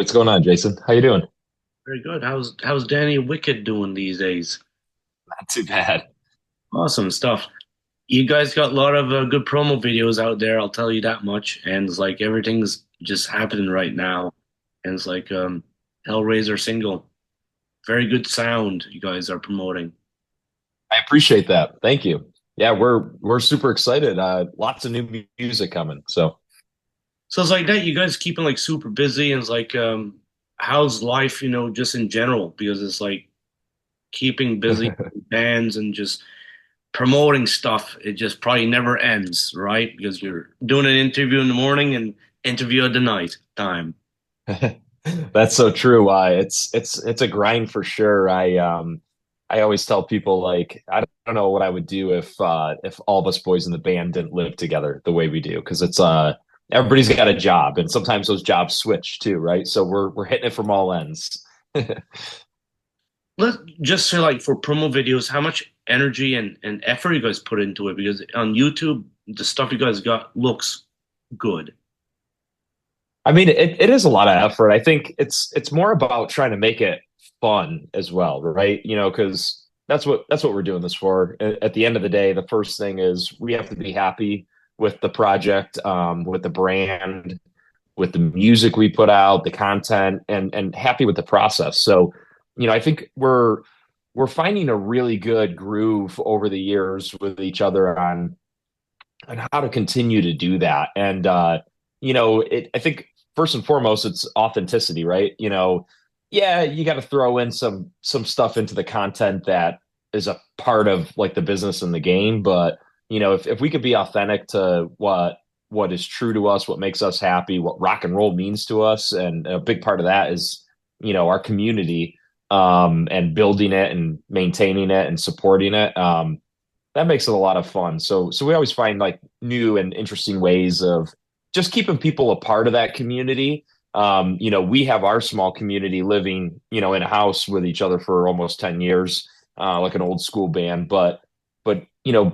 What's going on, Jason? How you doing? Very good. How's Danny Wicked doing these days? Not too bad. Awesome stuff. You guys got a lot of good promo videos out there, I'll tell you that much. And it's like everything's just happening right now. And it's like Hellraiser single. Very good sound you guys are promoting. I appreciate that. Thank you. Yeah, we're super excited. Lots of new music coming. So So it's like that, you guys keeping like super busy and it's like how's life, just in general? Because it's like keeping busy bands and just promoting stuff, it just probably never ends, right? Because you're doing an interview in the morning and interview at the night time. that's so true. It's a grind for sure. I always tell people like I don't know what I would do if all of us boys in the band didn't live together the way we do because it's everybody's got a job and sometimes those jobs switch too, right? So we're hitting it from all ends. Let just say like for promo videos, how much energy and effort you guys put into it? Because on YouTube, the stuff you guys got looks good. I mean, it is a lot of effort. I think it's more about trying to make it fun as well, right? Because that's what we're doing this for. At the end of the day, the first thing is we have to be happy with the project, with the brand, with the music we put out, the content, and happy with the process. So, I think we're finding a really good groove over the years with each other on how to continue to do that. And I think first and foremost, it's authenticity, right? Yeah, you got to throw in some stuff into the content that is a part of like the business and the game. But if we could be authentic to what is true to us, what makes us happy, what rock and roll means to us, and a big part of that is our community, and building it and maintaining it and supporting it. That makes it a lot of fun. So we always find like new and interesting ways of just keeping people a part of that community. We have our small community living, in a house with each other for almost 10 years, like an old school band, but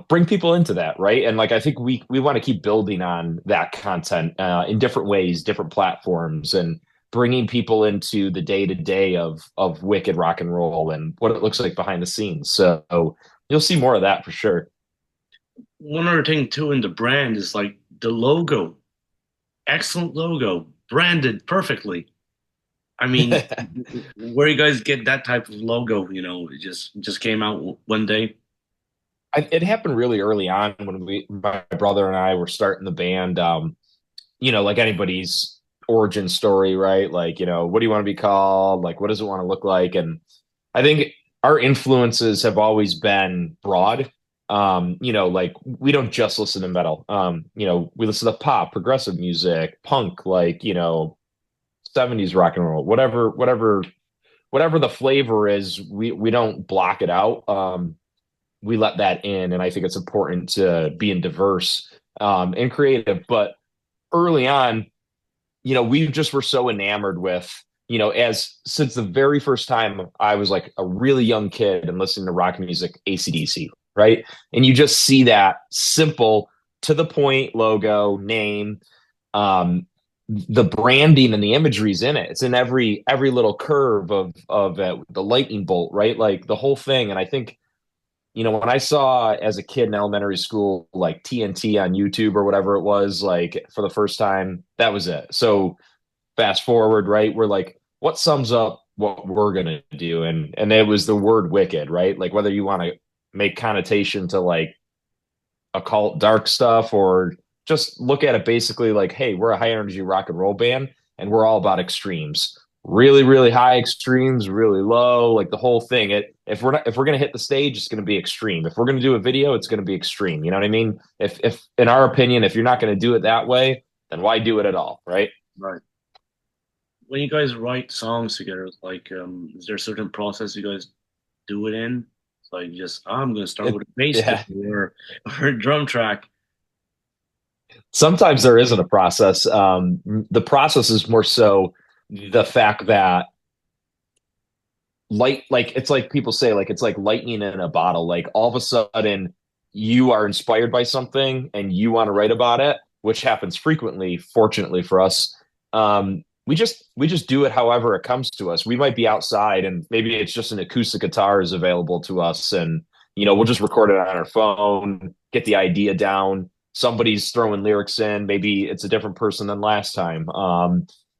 bring people into that, right? And like I think we want to keep building on that content in different ways, different platforms, and bringing people into the day to day of wicked rock and roll and what it looks like behind the scenes. So you'll see more of that for sure. One other thing too in the brand is like the logo. Excellent logo, branded perfectly. I mean, where you guys get that type of logo, it just came out one day. It happened really early on when my brother and I were starting the band. Like anybody's origin story, right? Like, what do you want to be called? Like, what does it want to look like? And I think our influences have always been broad. Like we don't just listen to metal. We listen to pop, progressive music, punk, like, 70s rock and roll, whatever the flavor is, we don't block it out. We let that in, and I think it's important to being diverse and creative. But early on, we just were so enamored with, as since the very first time I was like a really young kid and listening to rock music, AC/DC, right? And you just see that simple, to the point logo, name, the branding and the imagery's in it. It's in every little curve of the lightning bolt, right? Like the whole thing. And I think when I saw as a kid in elementary school, like TNT on YouTube or whatever it was, like for the first time, that was it. So fast forward, right? We're like, what sums up what we're gonna do? And it was the word wicked, right? Like whether you want to make connotation to like occult dark stuff or just look at it basically like, hey, we're a high energy rock and roll band and we're all about extremes. Really, really high extremes, really low, like the whole thing. If we're gonna hit the stage, it's gonna be extreme. If we're gonna do a video, it's gonna be extreme. You know what I mean? If in our opinion, if you're not gonna do it that way, then why do it at all, right? Right. When you guys write songs together, like, is there a certain process you guys do it in? It's like just, I'm gonna start It with a bass yeah. kick or a drum track. Sometimes there isn't a process. The process is more so the fact that like it's like people say, like it's like lightning in a bottle. Like all of a sudden you are inspired by something and you want to write about it, which happens frequently, fortunately for us. we just do it however it comes to us. We might be outside and maybe it's just an acoustic guitar is available to us, and we'll just record it on our phone, get the idea down. Somebody's throwing lyrics in. Maybe it's a different person than last time.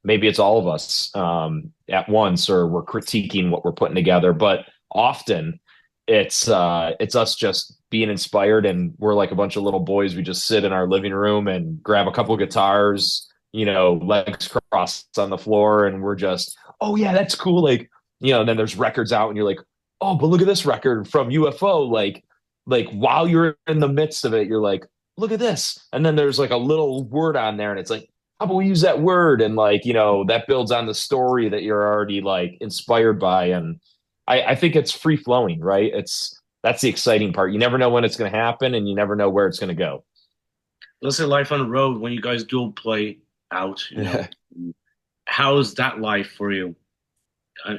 Maybe it's all of us at once, or we're critiquing what we're putting together. But often it's us just being inspired, and we're like a bunch of little boys. We just sit in our living room and grab a couple of guitars, legs crossed on the floor, and we're just, oh yeah, that's cool. Like, and then there's records out, and you're like, oh, but look at this record from UFO. Like while you're in the midst of it, you're like, look at this. And then there's like a little word on there, and it's like, how about we use that word? And like, that builds on the story that you're already like inspired by. And I think it's free flowing, right? That's the exciting part. You never know when it's going to happen, and you never know where it's going to go. Let's say life on the road when you guys do play out, how's that life for you?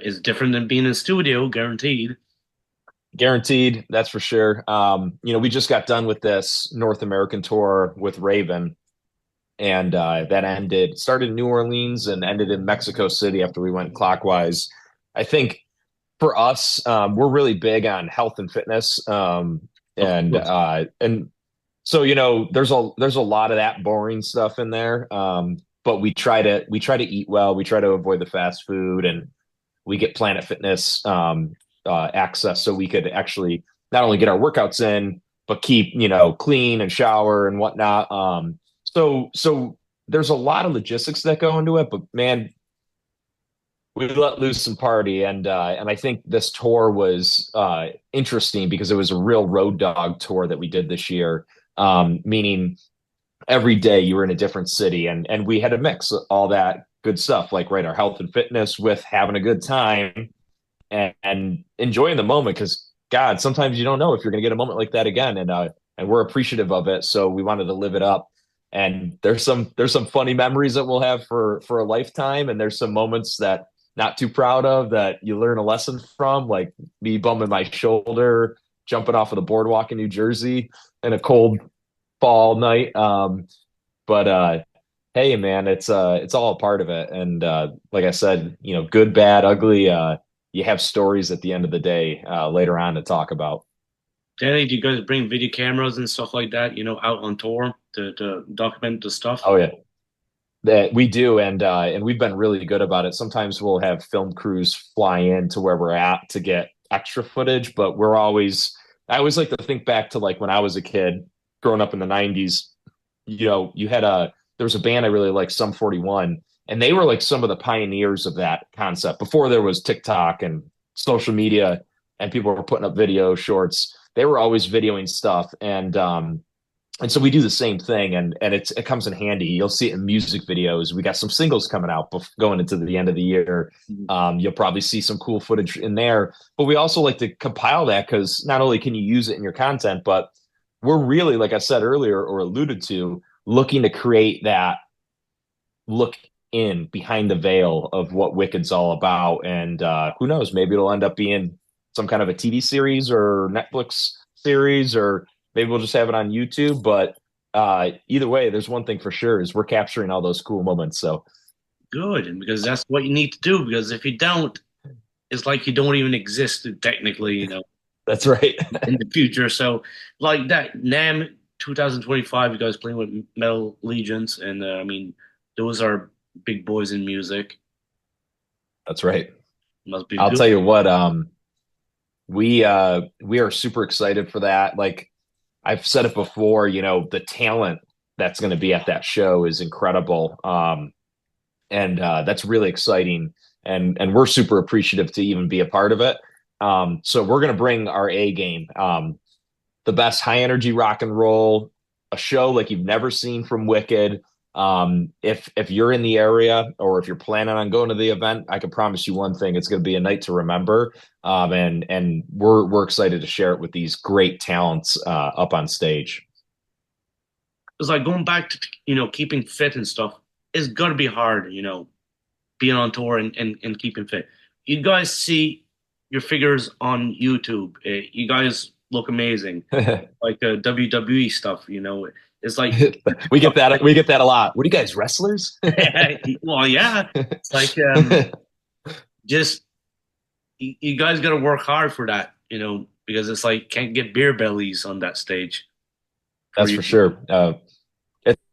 Is it different than being in studio, guaranteed. Guaranteed, that's for sure. We just got done with this North American tour with Raven, and that started in New Orleans and ended in Mexico City after we went clockwise. I think for us, we're really big on health and fitness, Of course. and so there's a lot of that boring stuff in there. But we try to eat well. We try to avoid the fast food, and we get Planet Fitness access so we could actually not only get our workouts in, but keep clean and shower and whatnot. So there's a lot of logistics that go into it, but man, we let loose some party, and I think this tour was interesting because it was a real road dog tour that we did this year. Meaning every day you were in a different city, and we had to mix all that good stuff, like right, our health and fitness with having a good time and enjoying the moment, because God, sometimes you don't know if you're going to get a moment like that again, and we're appreciative of it, so we wanted to live it up. And there's some funny memories that we'll have for a lifetime, and there's some moments that not too proud of that you learn a lesson from, like me bumming my shoulder jumping off of the boardwalk in New Jersey in a cold fall night. But hey man, it's all a part of it. And like I said, good, bad, ugly, you have stories at the end of the day later on to talk about. Danny, do you guys bring video cameras and stuff like that, out on tour to document the stuff? Oh yeah, that we do, and we've been really good about it. Sometimes we'll have film crews fly in to where we're at to get extra footage, but I always like to think back to like when I was a kid growing up in the 90s. There was a band I really liked, Sum 41, and they were like some of the pioneers of that concept before there was TikTok and social media and people were putting up video shorts. They were always videoing stuff, and so we do the same thing, and it comes in handy. You'll see it in music videos. We got some singles coming out going into the end of the year. Mhm. You'll probably see some cool footage in there, but we also like to compile that because not only can you use it in your content, but we're really, like I said earlier or alluded to, looking to create that look in behind the veil of what Wicked's all about. And who knows, maybe it'll end up being some kind of a TV series or Netflix series, or maybe we'll just have it on YouTube. But either way, there's one thing for sure is we're capturing all those cool moments. So Good, and because that's what you need to do. Because if you don't, it's like you don't even exist technically, that's right. in the future. So, like that NAM 2025, you guys playing with Metal Legions, and I mean, those are big boys in music. That's right. Must be I'll good. tell you what, we are super excited for that. Like I've said it before, the talent that's going to be at that show is incredible. And that's really exciting. And we're super appreciative to even be a part of it. So we're going to bring our A game, the best high energy rock and roll, a show like you've never seen from Wicked. If you're in the area or if you're planning on going to the event, I can promise you one thing: it's going to be a night to remember. And we're excited to share it with these great talents up on stage. It's like going back to keeping fit and stuff. It's got to be hard, being on tour and keeping fit. You guys see your figures on YouTube. You guys look amazing, like WWE stuff. It's like, we get that a lot. What are you guys, wrestlers? well, yeah, it's like just you guys got to work hard for that, because it's like can't get beer bellies on that stage for That's you. for sure.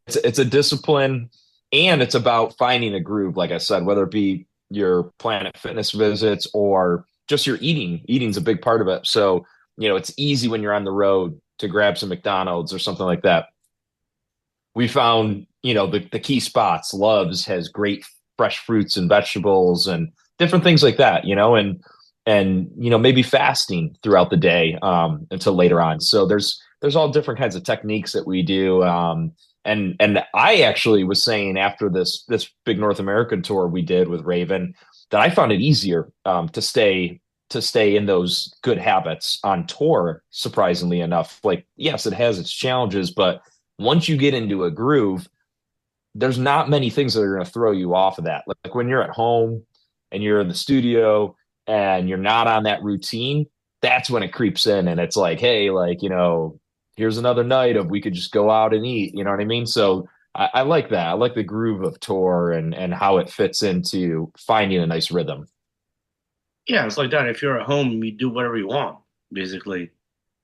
It's a discipline, and it's about finding a groove. Like I said, whether it be your Planet Fitness visits or just your eating. Eating's a big part of it. So it's easy when you're on the road to grab some McDonald's or something like that. We found the key spots. Love's has great fresh fruits and vegetables and different things like that. And maybe fasting throughout the day until later on. So there's all different kinds of techniques that we do. And I actually was saying after this big North American tour we did with Raven that I found it easier to stay in those good habits on tour, surprisingly enough. Like, yes, it has its challenges, but once you get into a groove, there's not many things that are going to throw you off of that. Like when you're at home and you're in the studio and you're not on that routine, that's when it creeps in and it's like, hey, like, here's another night of we could just go out and eat. You know what I mean? So I like that. I like the groove of tour and how it fits into finding a nice rhythm. Yeah, it's like that. If you're at home, you do whatever you want, basically.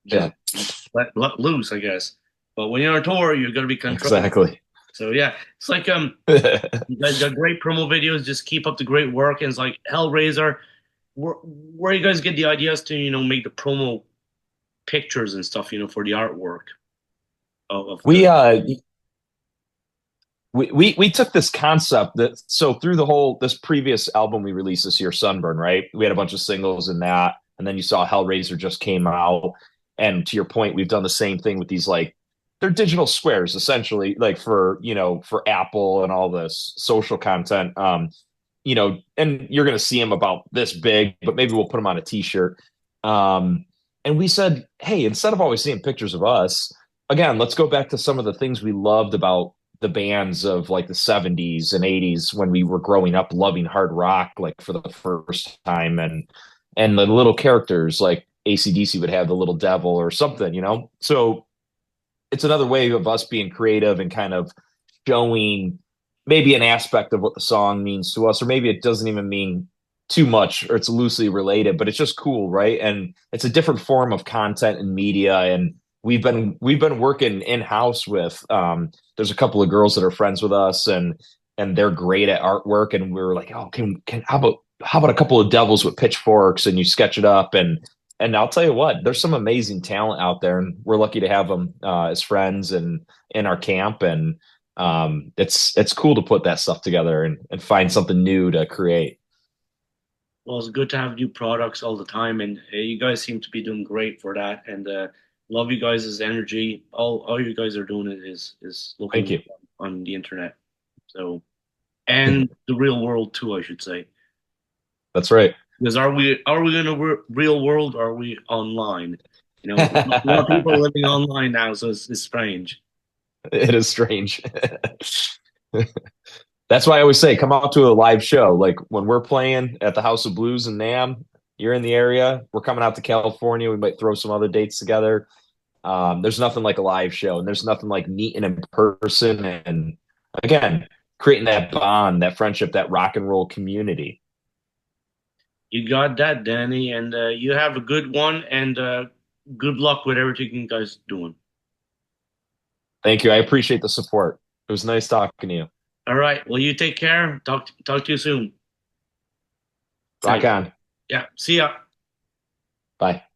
Just Yeah, let loose, I guess. But when you're on tour, you're gonna be controlled. exactly. So yeah, it's like you guys got great promo videos. Just keep up the great work. And it's like Hellraiser, where you guys get the ideas to make the promo pictures and stuff, for the artwork of we the. uh we took this concept that so through the whole this previous album we released this year, Sunburn, right? We had a bunch of singles in that, and then you saw Hellraiser just came out. And to your point, we've done the same thing with these like they're digital squares essentially, like for Apple and all this social content. And you're gonna see them about this big, but maybe we'll put them on a t-shirt. And we said, hey, instead of always seeing pictures of us, again, let's go back to some of the things we loved about the bands of like the 70s and 80s when we were growing up loving hard rock like for the first time and the little characters like ACDC would have the little devil or something. So it's another way of us being creative and kind of showing maybe an aspect of what the song means to us, or maybe it doesn't even mean too much or it's loosely related, but it's just cool, right? And it's a different form of content and media. And we've been working in-house with there's a couple of girls that are friends with us and they're great at artwork. And we were like, oh, can how about a couple of devils with pitchforks and you sketch it up and I'll tell you what, there's some amazing talent out there, and we're lucky to have them as friends and in our camp. And it's cool to put that stuff together and find something new to create. Well, it's good to have new products all the time, and you guys seem to be doing great for that. And love you guys' energy. All you guys are doing is Thank looking you. on the internet. So, and the real world too, I should say. That's right. Because are we in a real world? Or are we online? A lot of people are living online now, so it's strange. It is strange. That's why I always say, come out to a live show. Like when we're playing at the House of Blues in Nam, you're in the area. We're coming out to California. We might throw some other dates together. There's nothing like a live show, and there's nothing like meeting in person. And again, creating that bond, that friendship, that rock and roll community. You got that, Danny, and you have a good one, and good luck with everything you guys doing. Thank you. I appreciate the support. It was nice talking to you. All right. Well, you take care. Talk to you soon. Rock Right. on. Yeah. See ya. Bye.